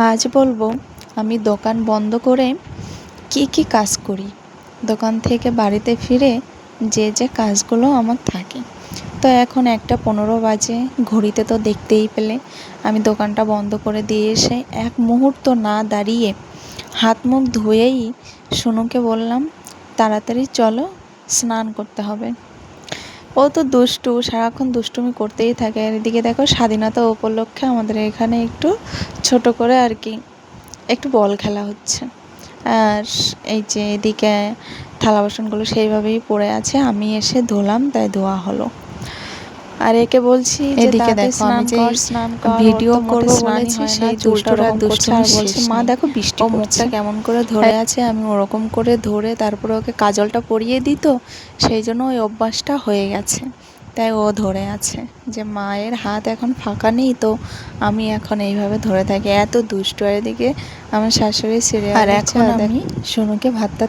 আজ বলবো আমি দোকান বন্ধ করে কি কাজ করি। দোকান থেকে বাড়িতে ফিরে যে কাজগুলো আমার থাকে। তো এখন 1:15 বাজে, ঘড়িতে তো দেখতেই পেলে। আমি দোকানটা বন্ধ করে দিয়ে এসে এক মুহূর্ত না দাঁড়িয়ে হাত মুখ ধুয়েই সোনুকে বললাম, তাড়াতাড়ি চলো, স্নান করতে হবে। ও তো দুষ্টু, সারাক্ষণ দুষ্টুমি করতেই থাকে। আর এদিকে দেখো, স্বাধীনতা উপলক্ষে আমাদের এখানে একটু ছোট করে আর কি একটু বল খেলা হচ্ছে। আর এই যে এদিকে থালা বাসনগুলো সেইভাবেই পড়ে আছে, আমি এসে ধুলাম, তাই ধোয়া হলো। আর একে বলছি যে এদিকে তাড়াতাড়ি দেখো, আমি যে স্নান কর, ভিডিও ওর তো মোটে করব স্নানই বলেছি, হয় না, সেই চুলটা দুষ্টুর আর ওরকম করছে। আর দুষ্টুমির বলছে, শেষ মা নেই। দেখো বৃষ্টি ও পড়ছে। মুখটা কেমন করে ধরে আছে, আমি ওরকম করে ধরে তারপরে ওকে কাজলটা পরিয়ে দিত, সেই জন্য ওই অভ্যাসটা হয়ে গেছে। তাই ও ধরে আছে যে মায়ের হাত এখন ফাঁকা নেই, তো আমি এখন এইভাবে ধরে থাকি। এত দুষ্টু। আর এদিকে আমার শাশুড়ি সিরিয়াল, আর এখন আমি সোনুকে ভাতটা